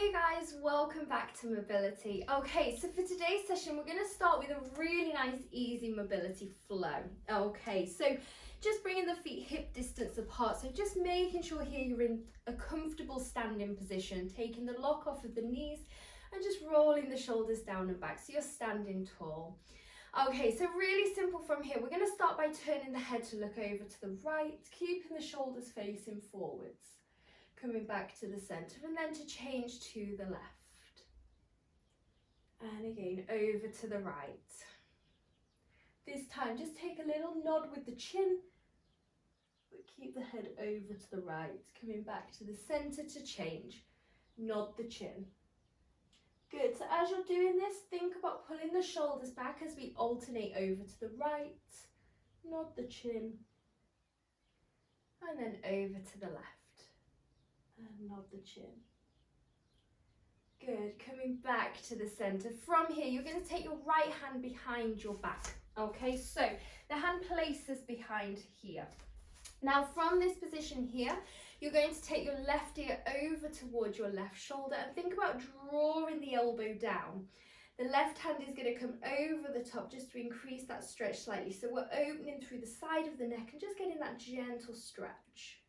Hey guys, welcome back to Mobility. Okay, so for today's session, we're going to start with a really nice, easy mobility flow. Okay, so just bringing the feet hip distance apart. So just making sure here you're in a comfortable standing position, taking the lock off of the knees and just rolling the shoulders down and back so you're standing tall. Okay, so really simple from here. We're going to start by turning the head to look over to the right, keeping the shoulders facing forwards. Coming back to the centre and then to change to the left. And again, over to the right. This time, just take a little nod with the chin, but keep the head over to the right. Coming back to the centre to change. Nod the chin. Good, so as you're doing this, think about pulling the shoulders back as we alternate over to the right. Nod the chin. And then over to the left. And nod the chin. Good, coming back to the centre. From here, you're going to take your right hand behind your back. Okay, so the hand places behind here. Now from this position here, you're going to take your left ear over towards your left shoulder and think about drawing the elbow down. The left hand is going to come over the top just to increase that stretch slightly. So we're opening through the side of the neck and just getting that gentle stretch.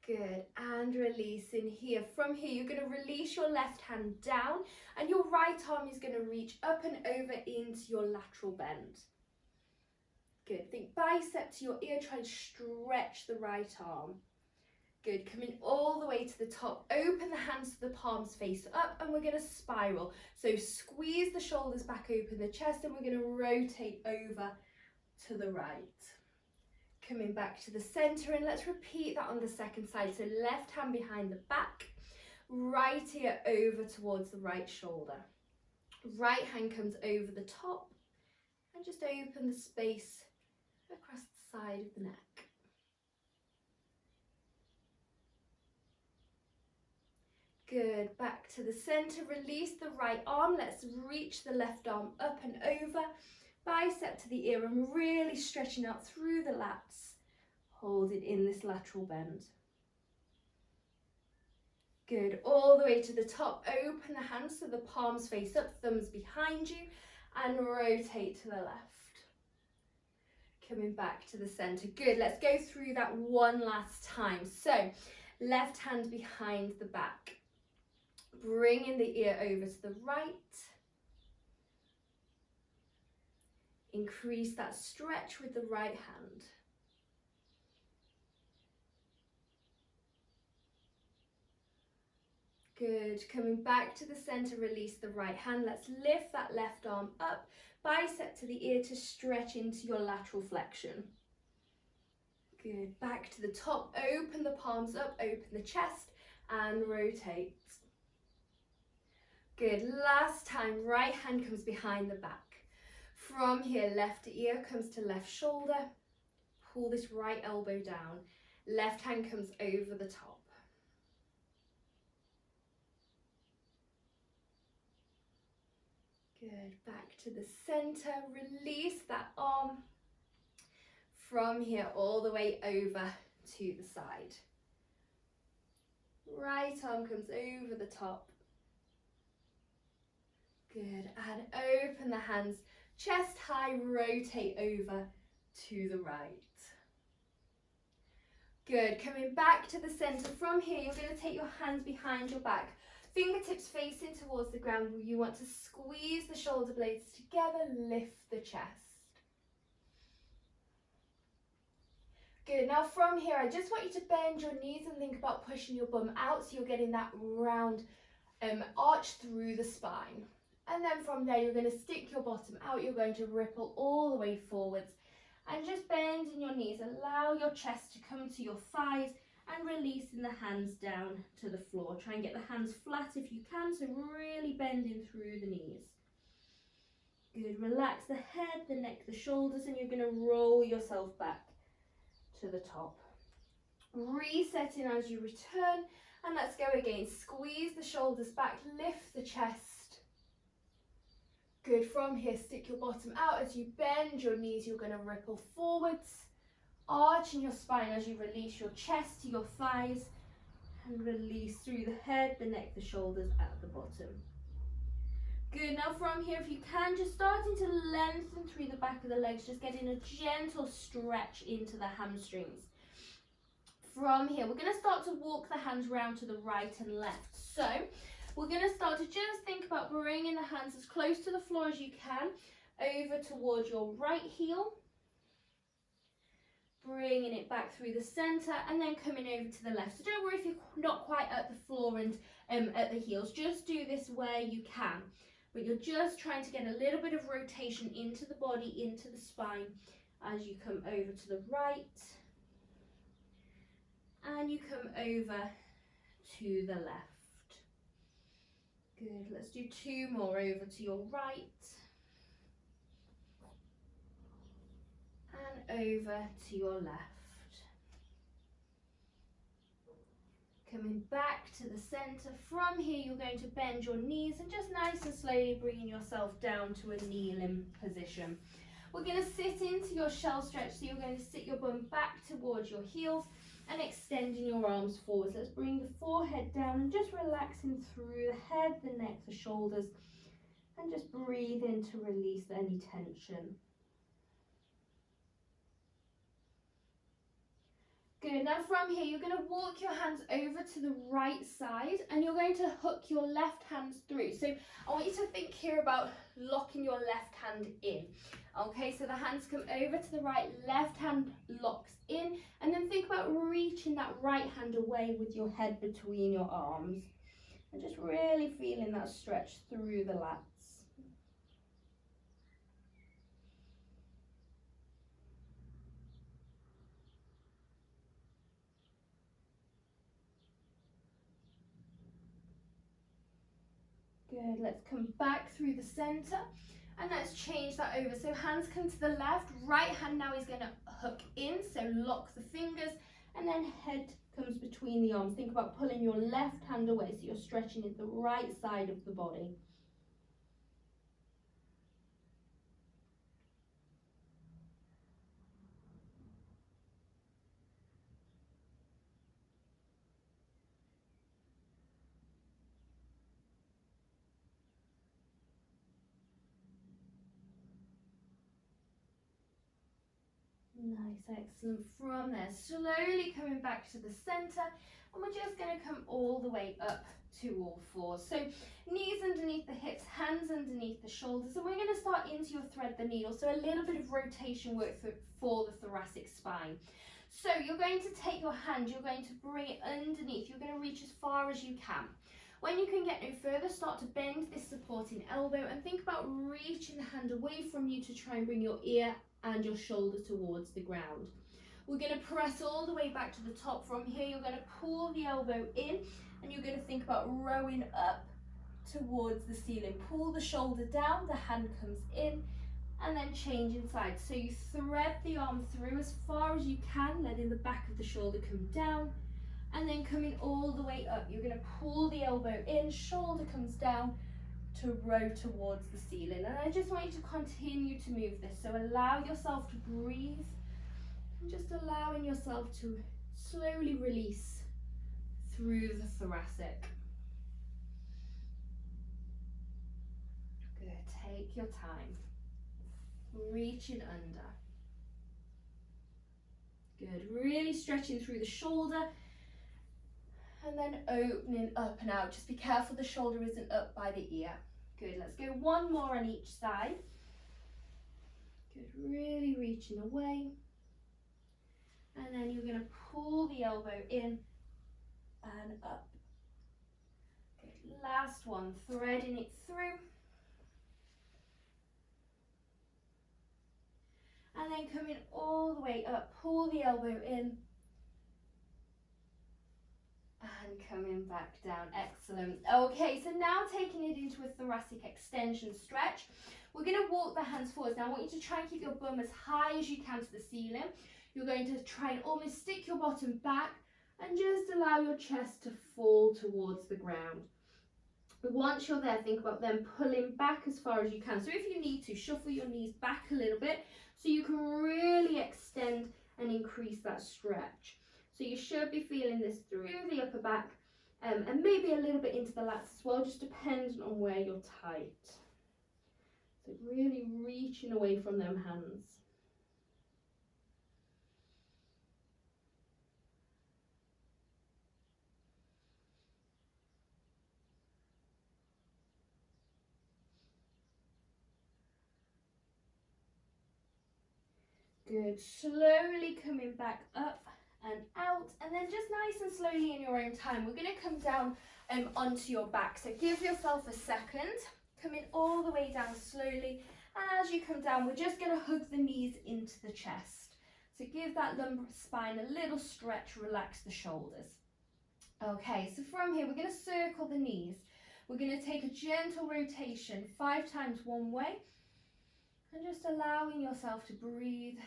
Good, and release in here. From here, you're going to release your left hand down and your right arm is going to reach up and over into your lateral bend. Good, think bicep to your ear, try and stretch the right arm. Good, coming all the way to the top, open the hands to the palms face up and we're going to spiral. So squeeze the shoulders back, open the chest and we're going to rotate over to the right. Coming back to the centre and let's repeat that on the second side. So left hand behind the back, right ear over towards the right shoulder. Right hand comes over the top and just open the space across the side of the neck. Good, back to the centre, release the right arm. Let's reach the left arm up and over. Bicep to the ear and really stretching out through the lats. Hold it in this lateral bend. Good, all the way to the top. Open the hands so the palms face up, thumbs behind you and rotate to the left. Coming back to the centre. Good, let's go through that one last time. So, left hand behind the back. Bringing the ear over to the right. Increase that stretch with the right hand. Good, coming back to the centre, release the right hand. Let's lift that left arm up, bicep to the ear to stretch into your lateral flexion. Good, back to the top, open the palms up, open the chest and rotate. Good, last time, right hand comes behind the back. From here, left ear comes to left shoulder. Pull this right elbow down. Left hand comes over the top. Good, back to the centre. Release that arm. From here, all the way over to the side. Right arm comes over the top. Good, and open the hands. Chest high, rotate over to the right. Good, coming back to the centre. From here, you're going to take your hands behind your back. Fingertips facing towards the ground. You want to squeeze the shoulder blades together, lift the chest. Good, now from here, I just want you to bend your knees and think about pushing your bum out so you're getting that round arch through the spine. And then from there, you're going to stick your bottom out. You're going to ripple all the way forwards and just bend in your knees. Allow your chest to come to your thighs and releasing the hands down to the floor. Try and get the hands flat if you can, so really bending through the knees. Good, relax the head, the neck, the shoulders, and you're going to roll yourself back to the top. Resetting as you return, and let's go again. Squeeze the shoulders back, lift the chest. Good. From here, stick your bottom out. As you bend your knees, you're going to ripple forwards, arching your spine as you release your chest to your thighs, and release through the head, the neck, the shoulders at the bottom. Good. Now from here, if you can, just starting to lengthen through the back of the legs, just getting a gentle stretch into the hamstrings. From here, we're going to start to walk the hands round to the right and left. So we're going to start to just think about bringing the hands as close to the floor as you can, over towards your right heel, bringing it back through the center, and then coming over to the left. So don't worry if you're not quite at the floor and at the heels, just do this where you can. But you're just trying to get a little bit of rotation into the body, into the spine, as you come over to the right, and you come over to the left. Good, let's do two more. Over to your right, and over to your left. Coming back to the center. From here, you're going to bend your knees and just nice and slowly bringing yourself down to a kneeling position. We're going to sit into your shell stretch, so you're going to sit your bum back towards your heels and extending your arms forwards. Let's bring the forehead down and just relaxing through the head, the neck, the shoulders, and just breathe in to release any tension. Good. Now from here, you're going to walk your hands over to the right side and you're going to hook your left hands through. So I want you to think here about locking your left hand in. Okay, so the hands come over to the right, left hand locks in, and then think about reaching that right hand away with your head between your arms. And just really feeling that stretch through the lats. Good, let's come back through the center and let's change that over. So hands come to the left, right hand now is going to hook in, so lock the fingers, and then head comes between the arms. Think about pulling your left hand away, so you're stretching it the right side of the body. Nice, excellent. From there, slowly coming back to the center, and we're just going to come all the way up to all fours. So knees underneath the hips, hands underneath the shoulders, and we're going to start into your thread the needle, so a little bit of rotation work for the thoracic spine. So you're going to take your hand, you're going to bring it underneath, you're going to reach as far as you can. When you can get no further, start to bend this supporting elbow and think about reaching the hand away from you to try and bring your ear and your shoulder towards the ground. We're going to press all the way back to the top. From here, you're going to pull the elbow in and you're going to think about rowing up towards the ceiling. Pull the shoulder down, the hand comes in, and then change inside. So you thread the arm through as far as you can, letting the back of the shoulder come down, and then coming all the way up. You're going to pull the elbow in, shoulder comes down, to row towards the ceiling. And I just want you to continue to move this, so allow yourself to breathe and just allowing yourself to slowly release through the thoracic. Good, take your time, reaching under. Good, really stretching through the shoulder and then opening up and out. Just be careful the shoulder isn't up by the ear. Good, let's go one more on each side. Good, really reaching away. And then you're going to pull the elbow in and up. Good, last one, threading it through. And then coming all the way up, pull the elbow in. And coming back down, excellent. Okay, so now taking it into a thoracic extension stretch, we're going to walk the hands forwards. Now I want you to try and keep your bum as high as you can to the ceiling. You're going to try and almost stick your bottom back and just allow your chest to fall towards the ground. Once you're there, think about then pulling back as far as you can. So if you need to, shuffle your knees back a little bit so you can really extend and increase that stretch. So you should be feeling this through the upper back and maybe a little bit into the lats as well, just depending on where you're tight. So really reaching away from them hands. Good, slowly coming back up and out, and then just nice and slowly in your own time, we're going to come down onto your back. So give yourself a second, coming all the way down slowly, and as you come down, we're just going to hug the knees into the chest. So give that lumbar spine a little stretch, relax the shoulders. Okay, so from here, we're going to circle the knees. We're going to take a gentle rotation 5 times one way, and just allowing yourself to breathe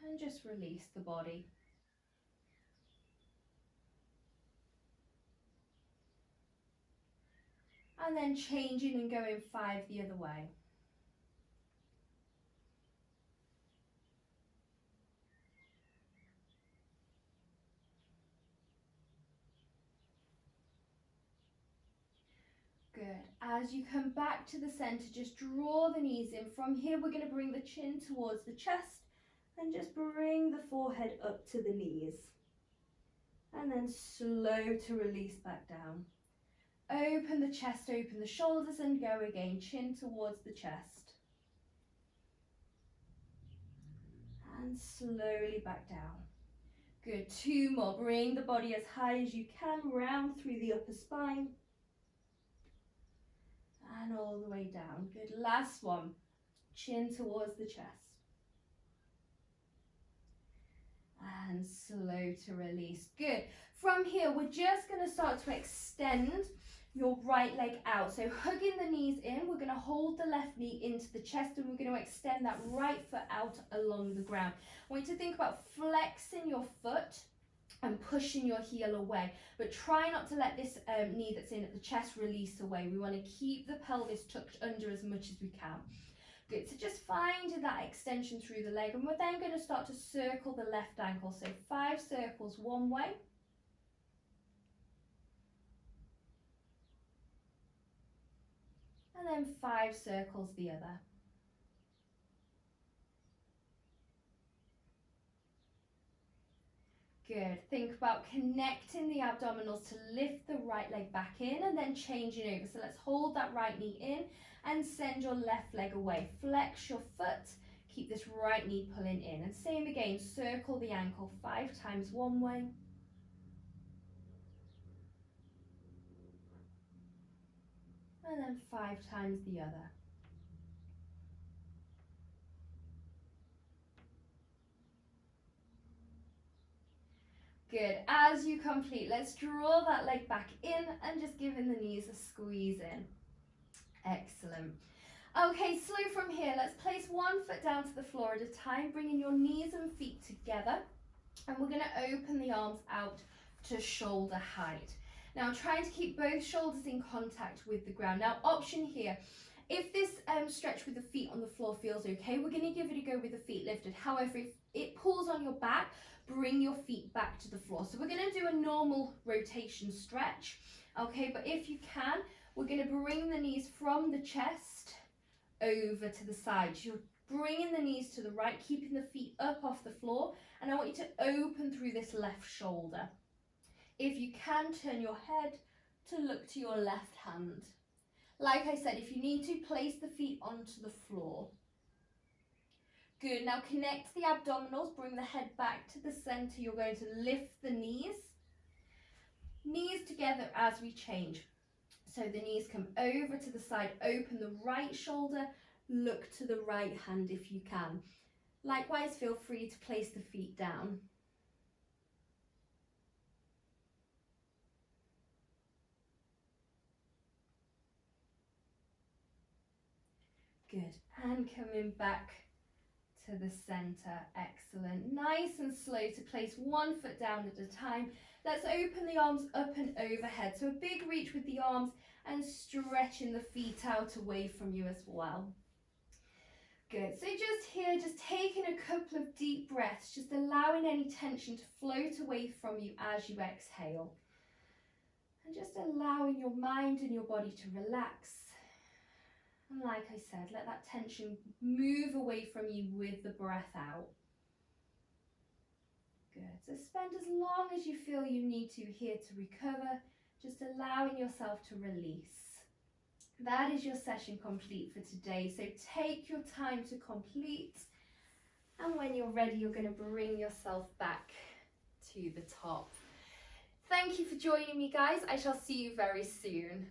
and just release the body. And then changing and going 5 the other way. Good. As you come back to the center, just draw the knees in. From here, we're going to bring the chin towards the chest and just bring the forehead up to the knees. And then slow to release back down. Open the chest, open the shoulders, and go again, chin towards the chest. And slowly back down. Good, 2 more. Bring the body as high as you can, round through the upper spine. And all the way down. Good, last one. Chin towards the chest. And slow to release. Good. From here, we're just going to start to extend your right leg out. So hugging the knees in, we're going to hold the left knee into the chest, and we're going to extend that right foot out along the ground. I want you to think about flexing your foot and pushing your heel away, but try not to let this knee that's in at the chest release away. We want to keep the pelvis tucked under as much as we can. Good, so just finding that extension through the leg, and we're then going to start to circle the left ankle. So 5 circles one way. And then 5 circles the other. Good. Think about connecting the abdominals to lift the right leg back in and then changing over. So let's hold that right knee in and send your left leg away. Flex your foot. Keep this right knee pulling in. And same again, circle the ankle 5 times one way. And then 5 times the other. Good. As you complete, let's draw that leg back in and just giving the knees a squeeze in. Excellent. Okay, slow from here. Let's place one foot down to the floor at a time, bringing your knees and feet together. And we're going to open the arms out to shoulder height. Now, I'm trying to keep both shoulders in contact with the ground. Now, option here, if this stretch with the feet on the floor feels okay, we're going to give it a go with the feet lifted. However, if it pulls on your back, bring your feet back to the floor. So we're going to do a normal rotation stretch, okay? But if you can, we're going to bring the knees from the chest over to the side. You're bringing the knees to the right, keeping the feet up off the floor, and I want you to open through this left shoulder. If you can, turn your head to look to your left hand. Like I said, if you need to, place the feet onto the floor. Good, now connect the abdominals, bring the head back to the center. You're going to lift the knees together as we change. So the knees come over to the side, open the right shoulder, look to the right hand if you can. Likewise, feel free to place the feet down. Good, and coming back to the center. Excellent. Nice and slow to place one foot down at a time. Let's open the arms up and overhead. So a big reach with the arms and stretching the feet out away from you as well. Good, so just here, just taking a couple of deep breaths, just allowing any tension to float away from you as you exhale. And just allowing your mind and your body to relax. And like I said, let that tension move away from you with the breath out. Good, so spend as long as you feel you need to here to recover, just allowing yourself to release. That is your session complete for today, so take your time to complete, and when you're ready, you're going to bring yourself back to the top. Thank you for joining me, guys. I shall see you very soon.